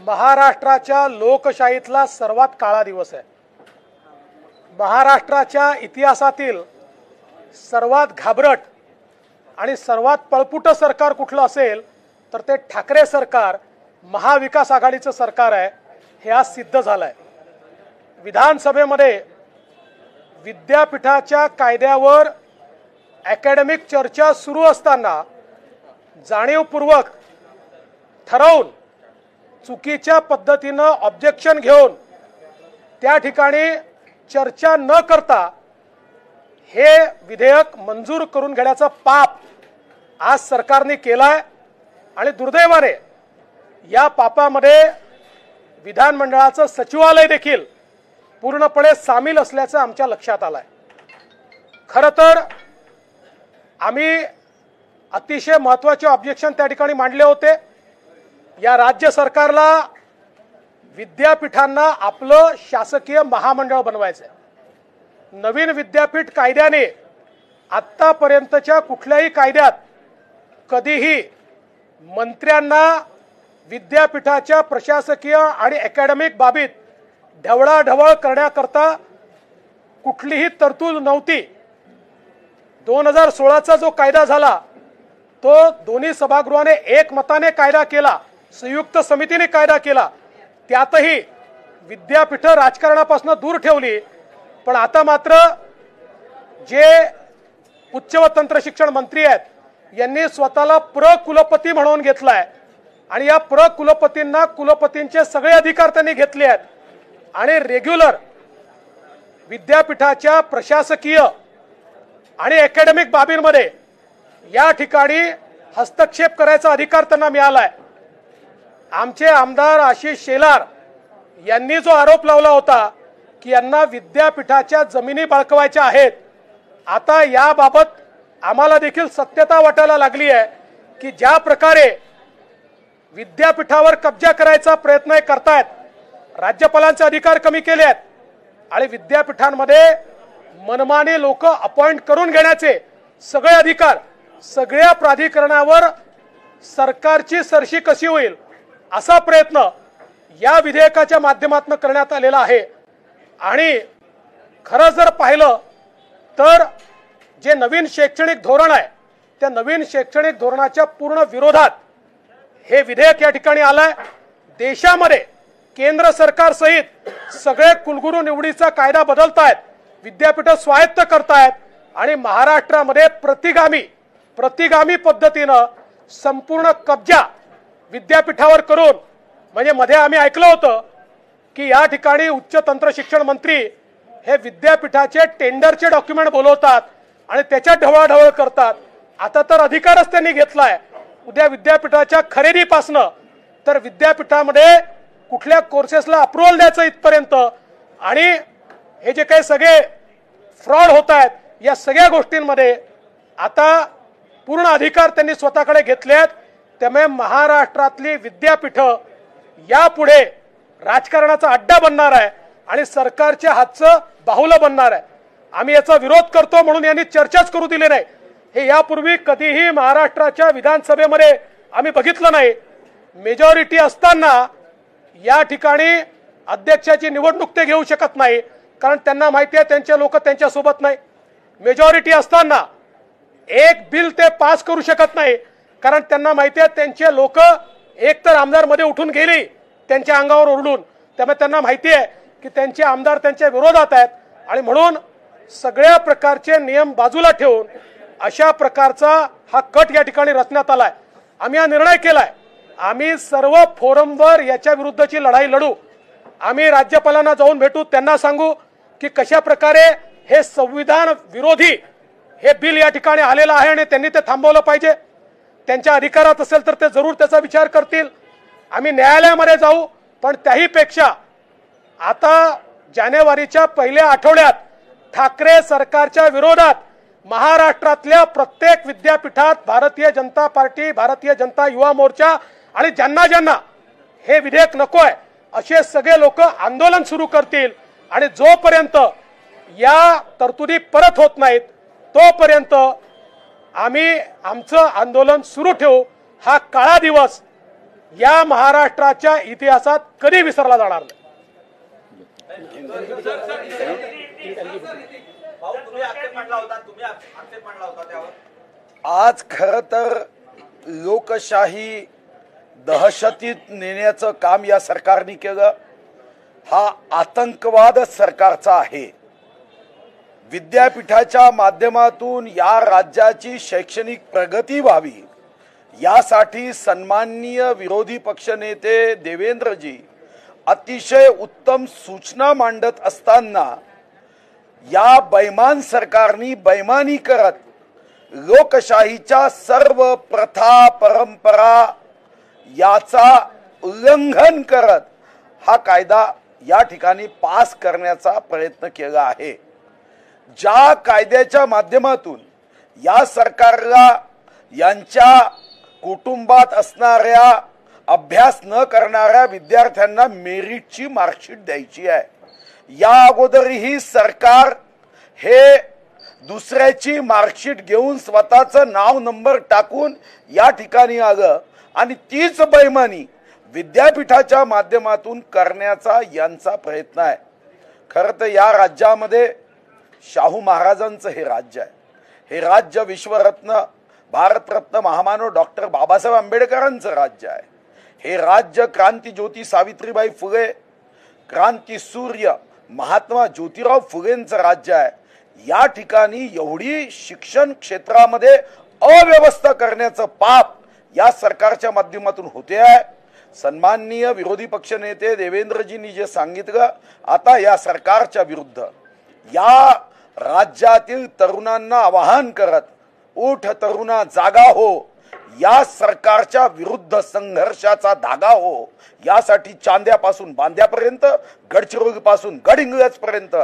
महाराष्ट्राच्या लोकशाहीतला सर्वात काळा दिवस आहे। महाराष्ट्राच्या इतिहासातील सर्वात घाबरट आणि सर्वात पळपुट सरकार कुठलं असेल तर ते ठाकरे सरकार, महाविकास आघाडीचं सरकार आहे। हे आज सिद्ध झालंय। विधानसभेमध्ये विद्यापीठाच्या कायद्यावर अकॅडमिक चर्चा सुरू असताना जाणीवपूर्वक ठरवून चुकीच्या पद्धतीने ऑब्जेक्शन घेऊन त्या ठिकाणी चर्चा न करता हे विधेयक मंजूर करून घेण्याचा पाप आज सरकारने केलाय आणि दुर्दैवाने या पापामध्ये विधानमंडळाचं सचिवालय देखील पूर्णपणे सामील असल्याचं आमच्या लक्षात आलंय। खरं तर आम्ही अतिशय महत्त्वाचे ऑब्जेक्शन त्या ठिकाणी मांडले होते। या राज्य सरकारला विद्यापीठांना आपलं शासकीय महामंडळ बनवायचं आहे। नवीन विद्यापीठ कायद्याने आत्तापर्यंतच्या कुठल्याही कायद्यात कधीही मंत्र्यांना विद्यापीठाच्या प्रशासकीय आणि अकॅडमिक बाबीत ढवळाढवळ करण्याकरता कुठलीही तरतूद नव्हती। 2016चा जो कायदा झाला तो दोन्ही सभागृहाने एकमताने कायदा केला, संयुक्त समितीने कायदा केला। त्यातही विद्यापीठ राजकारणापासून दूर ठेवली। पण आता मात्र जे उच्च व तंत्र शिक्षण मंत्री आहेत यांनी स्वतःला प्रकुलपती म्हणून घेतलाय आणि या प्रकुलपतींना कुलपतींचे सगळे अधिकार त्यांनी घेतले आहेत आणि रेग्युलर विद्यापीठाच्या प्रशासकीय आणि अकॅडमिक बाबींमध्ये या ठिकाणी हस्तक्षेप करायचा अधिकार त्यांना मिळालाय। आमचे आमदार आशिष शेलार यांनी जो आरोप लावला होता की यांना विद्यापीठाच्या जमिनी बळकवायच्या आहेत, आता याबाबत आम्हाला देखील सत्यता वाटायला लागली आहे की ज्या प्रकारे विद्यापीठावर कब्जा करायचा प्रयत्न करतायत, राज्यपालांचे अधिकार कमी केले आहेत आणि विद्यापीठांमध्ये मनमानी लोक अपॉइंट करून घेण्याचे सगळे अधिकार सगळ्या प्राधिकरणावर सरकारची सरशी कशी होईल असा प्रयत्न या विधेयकाच्या माध्यमातून करण्यात आलेला आहे। आणि खरं जर पाहिलं तर जे नवीन शैक्षणिक धोरण आहे त्या नवीन शैक्षणिक धोरणाच्या पूर्ण विरोधात हे विधेयक या ठिकाणी आलंय। देशामध्ये केंद्र सरकार सहित सगळे कुलगुरू निवडीचा कायदा बदलतायत, विद्यापीठ स्वायत्त करतायत आणि महाराष्ट्रामध्ये प्रतिगामी पद्धतीनं संपूर्ण कब्जा विद्यापीठावर करून, म्हणजे मध्ये आम्ही ऐकलं होतं की या ठिकाणी उच्च तंत्र शिक्षण मंत्री हे विद्यापीठाचे टेंडरचे डॉक्युमेंट बोलवतात आणि त्याच्यात ढवळाढवळ करतात। आता तर अधिकारच त्यांनी घेतलाय उद्या विद्यापीठाच्या खरेदीपासनं तर विद्यापीठामध्ये कुठल्या कोर्सेसला अप्रूव्हल द्यायचं इथपर्यंत आणि हे जे काही सगळे फ्रॉड होत आहेत या सगळ्या गोष्टींमध्ये आता पूर्ण अधिकार त्यांनी स्वतःकडे घेतले आहेत। त्यामुळे महाराष्ट्रातली विद्यापीठ यापुढे राजकारणाचा अड्डा बनणार आहे आणि सरकारच्या हातचं बाहुलं बनणार आहे। आम्ही याचा विरोध करतो म्हणून यांनी चर्चाच करू दिली नाही। हे यापूर्वी कधीही महाराष्ट्राच्या विधानसभेमध्ये आम्ही बघितलं नाही। मेजॉरिटी असताना या ठिकाणी अध्यक्षाची निवडणूक ते घेऊ शकत नाही कारण त्यांना माहिती आहे त्यांचे लोक त्यांच्या सोबत नाही। मेजॉरिटी असताना एक बिल ते पास करू शकत नाही कारण त्यांना माहिती आहे त्यांचे लोक एकतर आमदार मध्ये उठून गेली त्यांच्या अंगावर ओरडून, त्यामुळे त्यांना माहिती आहे की त्यांचे आमदार त्यांच्या विरोधात आहेत आणि म्हणून सगळ्या प्रकारचे नियम बाजूला ठेवून अशा प्रकारचा हा कट या ठिकाणी रचण्यात आलाय। आम्ही हा निर्णय केलाय, आम्ही सर्व फोरमवर याच्या विरुद्धची लढाई लढू। आम्ही राज्यपालांना जाऊन भेटू, त्यांना सांगू की कशा प्रकारे हे संविधान विरोधी हे बिल या ठिकाणी आलेलं आहे आणि त्यांनी ते थांबवलं पाहिजे। त्यांच्या अधिकारात असेल तर ते जरूर त्याचा विचार करतील। आम्ही न्यायालयामध्ये जाऊ, पण त्याही पेक्षा आता जानेवारीच्या पहिल्या आठवड्यात ठाकरे सरकारच्या विरोधात महाराष्ट्रातल्या प्रत्येक विद्यापीठात भारतीय जनता पार्टी, भारतीय जनता युवा मोर्चा आणि ज्यांना ज्यांना हे विधेयक नकोय असे सगळे लोक आंदोलन सुरू करतील आणि जोपर्यंत या तरतुदी परत होत नाहीत तोपर्यंत आम्ही आमचं आंदोलन सुरू ठेवू। हा काळा दिवस या महाराष्ट्राच्या इतिहासात कधी विसरला जाणार नाही. आज खरं तर लोकशाही दहशतीत नेण्याचं काम या सरकारने केलं. हा आतंकवाद सरकारचा आहे. विद्यापीठाच्या माध्यमातून या राज्याची शैक्षणिक प्रगती व्हावी यासाठी सन्माननीय विरोधी पक्षनेते देवेंद्रजी अतिशय उत्तम सूचना मांडत असताना या बैमान सरकारनी बैमानी करत लोकशाहीच्या सर्व प्रथा परंपरा याचा उल्लंघन करत हा कायदा या ठिकाणी पास करण्याचा प्रयत्न केला आहे. ज्या कायद्याच्या माध्यमातून या सरकारला यांच्या कुटुंबात असणाऱ्या अभ्यास न करणाऱ्या विद्यार्थ्यांना मेरिटची मार्कशीट द्यायची आहे. या अगोदरही सरकार हे दुसऱ्याची मार्कशीट घेऊन स्वतःचं नाव नंबर टाकून या ठिकाणी आलं आणि तीच बैमानी विद्यापीठाच्या माध्यमातून करण्याचा यांचा प्रयत्न आहे. खरं तर या राज्यामध्ये शाहू महाराजांचं हे राज्य आहे. हे राज्य विश्वरत्न भारतरत्न महामानव डॉक्टर बाबासाहेब आंबेडकरांचं राज्य आहे. हे राज्य क्रांती ज्योती सावित्रीबाई फुले, क्रांती सूर्य महात्मा ज्योतिराव फुलेंचं राज्य आहे. या ठिकाणी एवढी शिक्षण क्षेत्रामध्ये अव्यवस्था करण्याचं पाप या सरकारच्या माध्यमातून होते आहे. सन्माननीय विरोधी पक्षनेते देवेंद्रजींनी जे सांगितलं, आता या सरकारच्या विरुद्ध या राज्यातील तरुणांना आवाहन करत उठ तरुणा जागा हो, या सरकारच्या विरुद्ध संघर्षाचा धागा हो. यासाठी चांद्यापासून बांद्यापर्यंत, गडचिरोलीपासून गडहिंग्लज पर्यंत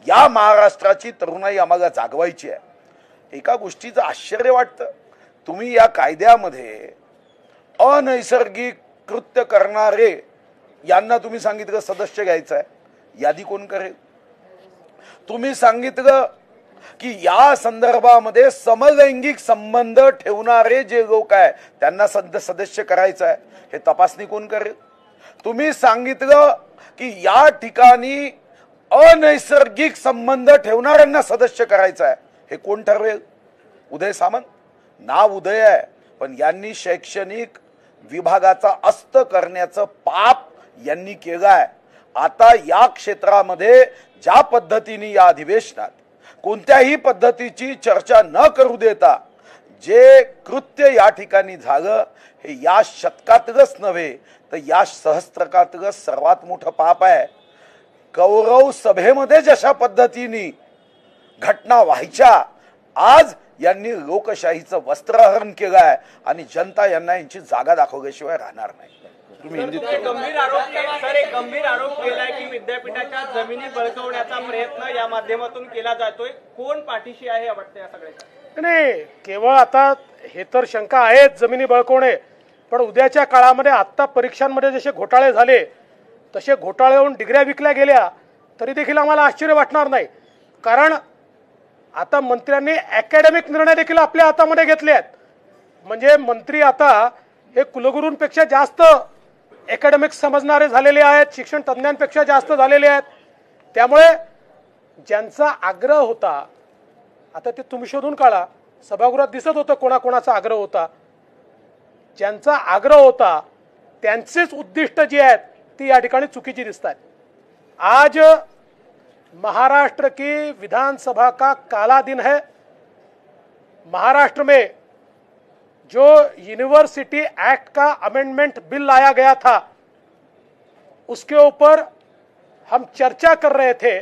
या महाराष्ट्राची तरुणाई आम्हाला जागवायची आहे. एका गोष्टीचं आश्चर्य वाटतं, तुम्ही या कायद्यामध्ये अनैसर्गिक कृत्य करणारे यांना तुम्ही सांगितलं सदस्य घ्यायचं आहे, यादी कोण करेल? तुम्ही सांगितलं की या संदर्भामध्ये समलैंगिक संबंध ठेवणारे जे लोक आहे त्यांना सदस्य करायचं आहे, हे तपासणी कोण करेल? तुम्ही सांगितलं की या ठिकाणी अनैसर्गिक संबंध ठेवणाऱ्यांना सदस्य करायचं आहे, हे कोण ठरवेल? उदय सामंत. नाव उदय आहे, पण यांनी शैक्षणिक विभागाचा अस्त करण्याचं पाप यांनी केलं आहे. आता या क्षेत्रामध्ये ज्या पद्धतीने या अधिवेशनात कोणत्याही पद्धतीची चर्चा न करू देता जे कृत्य या ठिकाणी झालं, हे या शतकातलंच नव्हे तर या सहस्त्रकातलं सर्वात मोठं पाप आहे. कौरव सभेमध्ये जशा पद्धतीने घटना व्हायच्या, आज यांनी लोकशाहीचं वस्त्रहरण केलं आहे आणि जनता यांना यांची जागा दाखवल्याशिवाय राहणार नाही. तुम्ही हिंदीत गंभीर आरोप केलाय की विद्यापीठाच्या जमिनी बळकवण्याचा प्रयत्न या माध्यमातून केला जातोय. कोण पाठीशी आहे वाटतं या सगळ्याच्या? नाही, केवळ आता हे तर शंका आहेत जमिनी बळकवणे, पण उद्याच्या काळामध्ये आत्ता परीक्षांमध्ये जसे घोटाळे झाले तसे घोटाळे होऊन डिग्र्या विकल्या गेल्या तरी देखील आम्हाला आश्चर्य वाटणार नाही. कारण आता मंत्र्यांनी अकॅडमिक निर्णय देखील आपल्या हातामध्ये घेतले आहेत. म्हणजे मंत्री आता हे कुलगुरूंपेक्षा जास्त अकॅडमिक समजणारे झालेले आहेत, शिक्षण तज्ज्ञांपेक्षा जास्त झालेले आहेत. त्यामुळे ज्यांचा आग्रह होता, आता ते तुम्ही शोधून काढा, सभागृहात दिसत होतं कोणाकोणाचा आग्रह होता. ज्यांचा आग्रह होता त्यांचेच उद्दिष्ट जी आहेत ती या ठिकाणी चुकीची दिसत आहेत. आज महाराष्ट्र की विधानसभा का काला दिन है. महाराष्ट्र में जो यूनिवर्सिटी एक्ट का अमेंडमेंट बिल लाया गया था उसके ऊपर हम चर्चा कर रहे थे.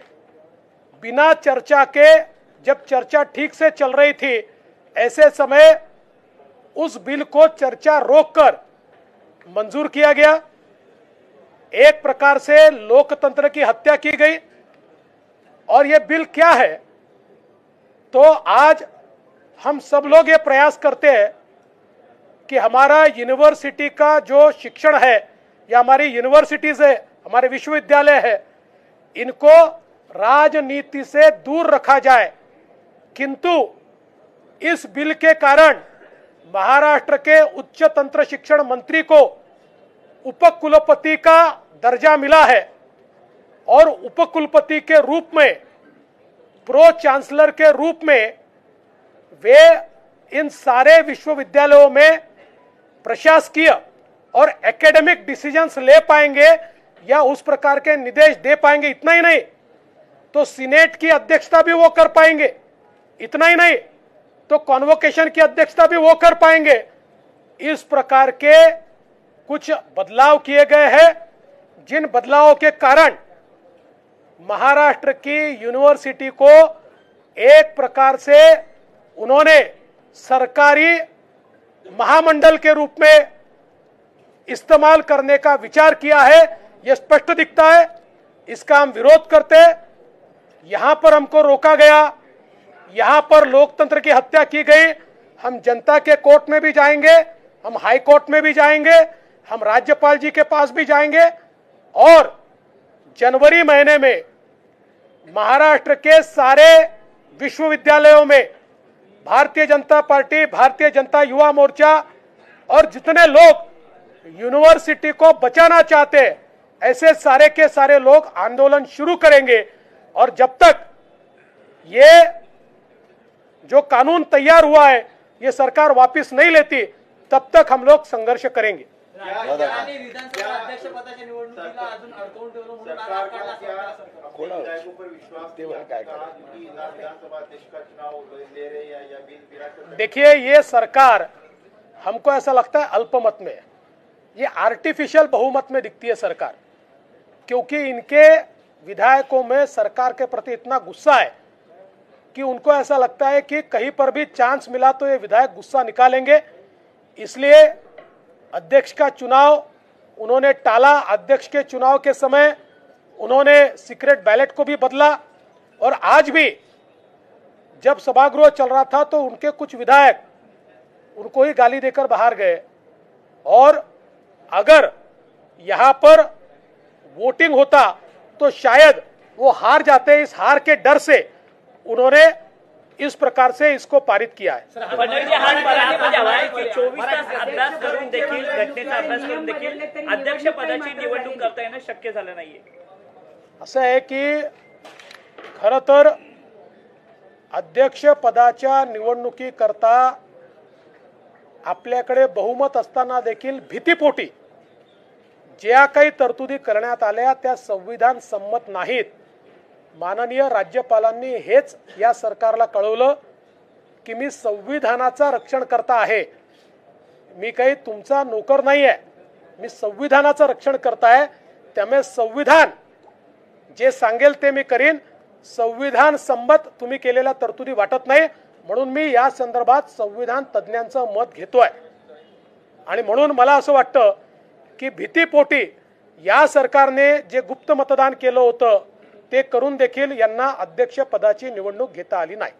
बिना चर्चा के, जब चर्चा ठीक से चल रही थी, ऐसे समय उस बिल को चर्चा रोककर मंजूर किया गया. एक प्रकार से लोकतंत्र की हत्या की गई. और ये बिल क्या है, तो आज हम सब लोग ये प्रयास करते हैं कि हमारा यूनिवर्सिटी का जो शिक्षण है या हमारी यूनिवर्सिटीज है, हमारे विश्वविद्यालय है, इनको राजनीति से दूर रखा जाए. किंतु इस बिल के कारण महाराष्ट्र के उच्च तंत्र शिक्षण मंत्री को उपकुलपति का दर्जा मिला है और उपकुलपति के रूप में, प्रो चांसलर के रूप में वे इन सारे विश्वविद्यालयों में प्रशासकीय और एकेडमिक डिसीजंस ले पाएंगे या उस प्रकार के निर्देश दे पाएंगे। इतना ही नहीं तो सीनेट की अध्यक्षता भी वो कर पाएंगे, इतना ही नहीं तो कॉन्वोकेशन की अध्यक्षता भी वो कर पाएंगे। इस प्रकार के कुछ बदलाव किए गए हैं, जिन बदलावों के कारण महाराष्ट्र की यूनिवर्सिटी को एक प्रकार से उन्होंने सरकारी महामंडल के रूप में इस्तेमाल करने का विचार किया है, यह स्पष्ट दिखता है। इसका हम विरोध करते हैं। यहां पर हमको रोका गया, यहां पर लोकतंत्र की हत्या की गई। हम जनता के कोर्ट में भी जाएंगे, हम हाई कोर्ट में भी जाएंगे, हम राज्यपाल जी के पास भी जाएंगे और जनवरी महीने में महाराष्ट्र के सारे विश्वविद्यालयों में भारतीय जनता पार्टी, भारतीय जनता युवा मोर्चा और जितने लोग यूनिवर्सिटी को बचाना चाहते हैं, ऐसे सारे के सारे लोग आंदोलन शुरू करेंगे। और जब तक ये जो कानून तैयार हुआ है ये सरकार वापस नहीं लेती, तब तक हम लोग संघर्ष करेंगे। विधानसभा अध्यक्षपदाच्या निवडणुकीला अजून अडकवून ठेवलं म्हणून आरोप काढला सरकार। देखिए, ये सरकार हमको ऐसा लगता है अल्पमत में, ये आर्टिफिशियल बहुमत में दिखती है सरकार, क्योंकि इनके विधायकों में सरकार के प्रति इतना गुस्सा है कि उनको ऐसा लगता है कि कहीं पर भी चांस मिला तो ये विधायक गुस्सा निकालेंगे। इसलिए अध्यक्ष का चुनाव उन्होंने टाला। अध्यक्ष के चुनाव के समय उन्होंने सीक्रेट बैलेट को भी बदला और आज भी जब सभागृह चल रहा था तो उनके कुछ विधायक उनको ही गाली देकर बाहर गए। और अगर यहां पर वोटिंग होता तो शायद वो हार जाते। इस हार के डर से उन्होंने इस प्रकार से इसको पारित किया है। 24 तास अभ्यास करून देखील, घटनेचा अभ्यास करून देखील अध्यक्ष पदाची निवडणूक करता येणं शक्य झालं नाहीये। असं आहे की खरं तर अध्यक्ष पदाच्या निवडणुकीकरता आपल्याकडे बहुमत असताना देखील भीतीपोटी ज्या काही तरतुदी करण्यात आल्या त्या संविधान संमत नाहीत। माननीय राज्यपालांनी हेच या सरकारला कळवलं की मी संविधानाचा रक्षण करता आहे, मी काही तुमचा नोकर नाही आहे, मी संविधानाचं रक्षण करताय। त्यामुळे संविधान जे सांगेल ते मी करीन, संविधान संमत तुम्ही केलेल्या तरतुदी वाटत नाही, म्हणून मी या संदर्भात संविधान तज्ञांचं मत घेतोय। आणि म्हणून मला असं वाटतं की भीतीपोटी या सरकारने जे गुप्त मतदान केलं होतं ते करून देखील यांना अध्यक्ष पदाची निवडणूक घेता आली नाही।